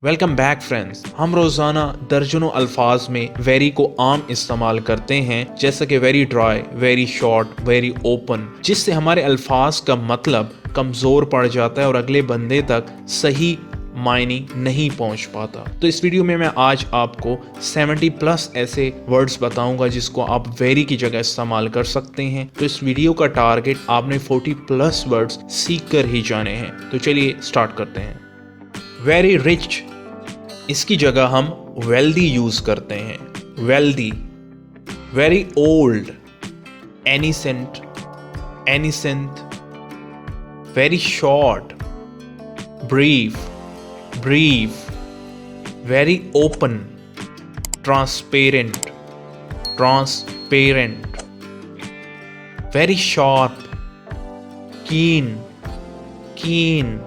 Welcome back friends. हम रोजाना दर्जनों अल्फाज में वेरी को आम इस्तेमाल करते हैं, जैसे कि very dry, very short, very open, जिससे हमारे अल्फाज का मतलब कमजोर पड़ जाता है और अगले बंदे तक सही मायने नहीं पहुंच पाता। तो इस वीडियो में मैं आज आपको 70 प्लस ऐसे वर्ड्स बताऊंगा जिसको आप वेरी की जगह इस्तेमाल कर सकते हैं। तो इस वीडियो का टारगेट आपने 40 प्लस वर्ड्स सीख कर ही जाने हैं। तो चलिए स्टार्ट करते हैं। वेरी रिच, इसकी जगह हम वेल्दी यूज करते हैं। Wealthy. Very old, ancient, ancient. Very short, brief, brief. Very open, transparent, transparent. Very sharp, कीन, कीन।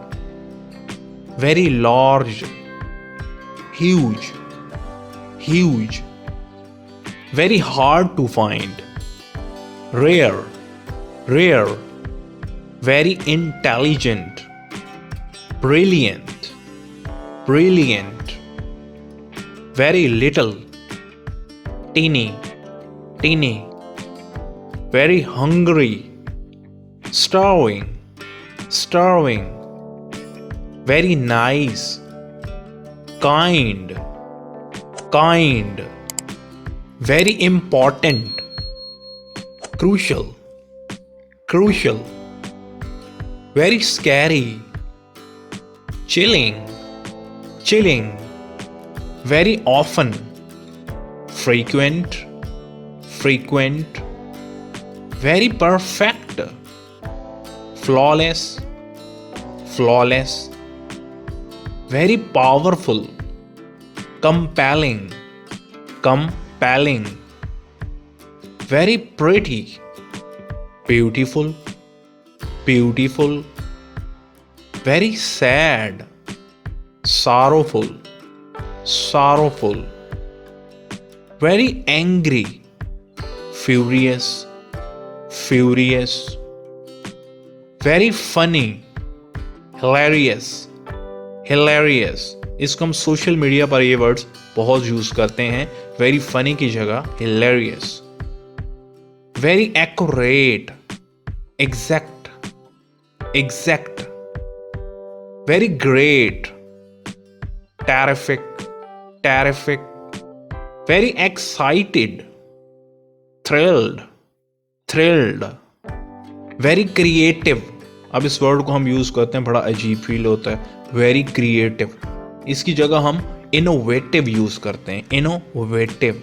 Very large, huge, huge. Very hard to find, rare, rare. Very intelligent, brilliant, brilliant. Very little, teeny, teeny. Very hungry, starving, starving. Very nice, kind, kind. Very important, crucial, crucial. Very scary, chilling, chilling. Very often, frequent, frequent. Very perfect, flawless, flawless. Very powerful, compelling, compelling. Very pretty, beautiful, beautiful. Very sad, sorrowful, sorrowful. Very angry, furious, furious. Very funny, hilarious, hilarious. इसको हम social media पर ये words बहुत use करते हैं। Very funny की जगह hilarious. Very accurate, exact, exact. Very great, terrific, terrific. Very excited, thrilled, thrilled. Very creative. अब इस वर्ड को हम यूज करते हैं, बड़ा अजीब फील होता है। वेरी क्रिएटिव, इसकी जगह हम इनोवेटिव यूज करते हैं। Innovative.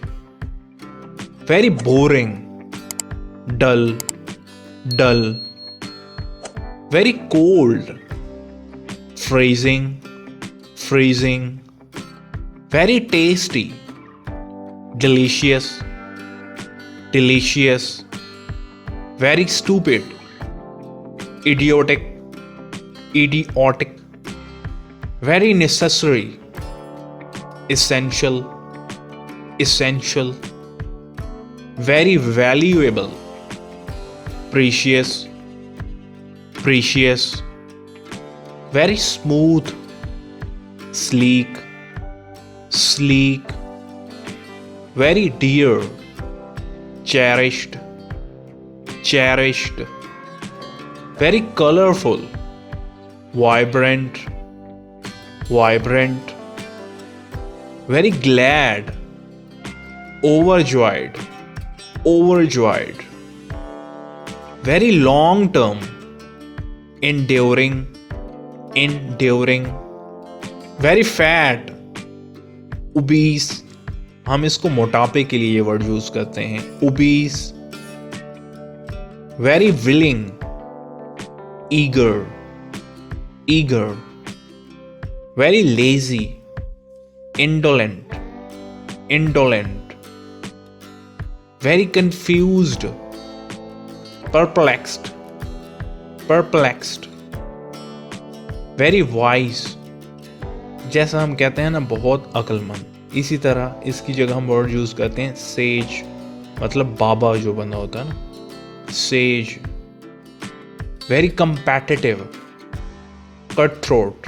Very boring, dull, dull. Very cold, freezing, freezing. Very tasty, delicious, delicious. Very stupid, idiotic, idiotic. Very necessary, essential, essential. Very valuable, precious, precious. Very smooth, sleek, sleek. Very dear, cherished, cherished. Very colorful, vibrant, vibrant. Very glad, overjoyed, overjoyed. Very long term, enduring, enduring. Very fat, obese. हम इसको मोटापे के लिए ये word use करते हैं, obese. Very willing, eager, eager. Very lazy, indolent, indolent. Very confused, perplexed, perplexed. Very wise, जैसा हम कहते हैं ना, बहुत अक्लमंद। इसी तरह इसकी जगह हम वर्ड यूज करते हैं सेज, मतलब बाबा जो बंदा होता है ना, says. Very competitive, cutthroat,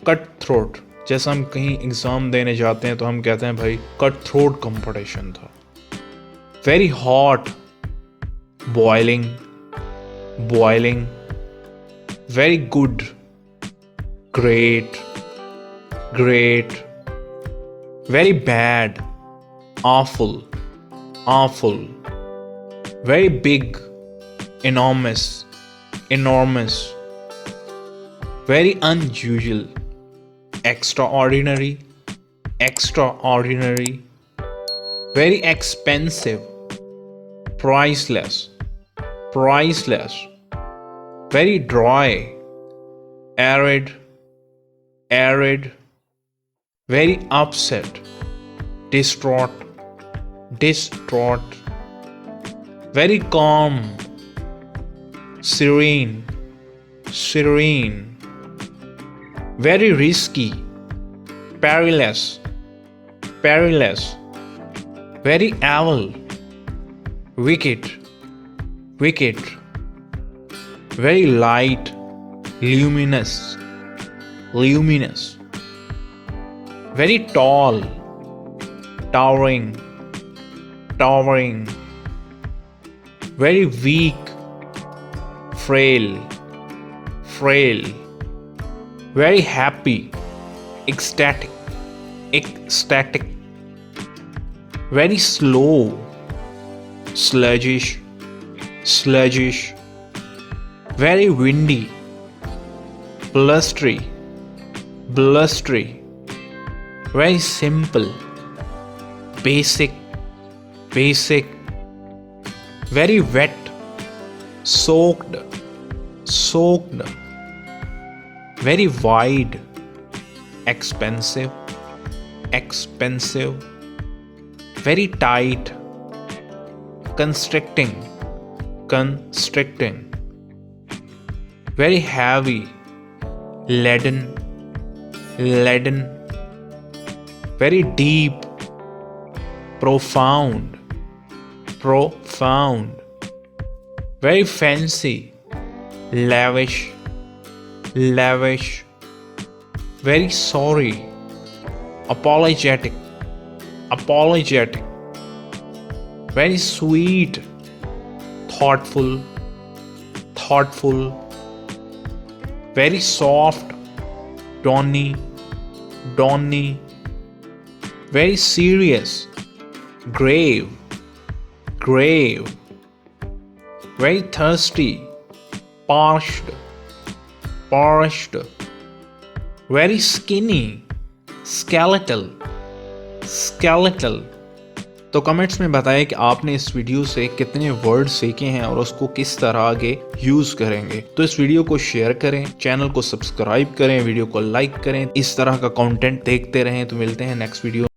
cutthroat. जैसा हम कहीं एग्जाम देने जाते हैं तो हम कहते हैं भाई कट थ्रोट कंपटीशन था। Very hot, boiling, boiling. Very good, great, great. Very bad, awful, awful. Very big, enormous, enormous. Very unusual, extraordinary, extraordinary. Very expensive, priceless, priceless. Very dry, arid, arid. Very upset, distraught, distraught. Very calm, serene, serene. Very risky, perilous, perilous. Very evil, wicked, wicked. Very light, luminous, luminous. Very tall, towering, towering. Very weak, frail, frail. Very happy, ecstatic, ecstatic. Very slow, sluggish, sluggish. Very windy, blustery, blustery. Very simple, basic, basic. Very wet, soaked, soaked. Very wide, expensive, expensive. Very tight, constricting, constricting. Very heavy, leaden, leaden. Very deep, profound, profound. Very fancy, lavish, lavish. Very sorry, apologetic, apologetic. Very sweet, thoughtful, thoughtful. Very soft, dawny, dawny. Very serious, grave, grave. Very thirsty, parched, parched. Very skinny, skeletal, skeletal. तो comments में बताएं कि आपने इस video से कितने word सीखे हैं और उसको किस तरह आगे यूज करेंगे। तो इस वीडियो को शेयर करें, चैनल को सब्सक्राइब करें, वीडियो को लाइक करें। इस तरह का कंटेंट देखते रहें। तो मिलते हैं नेक्स्ट वीडियो।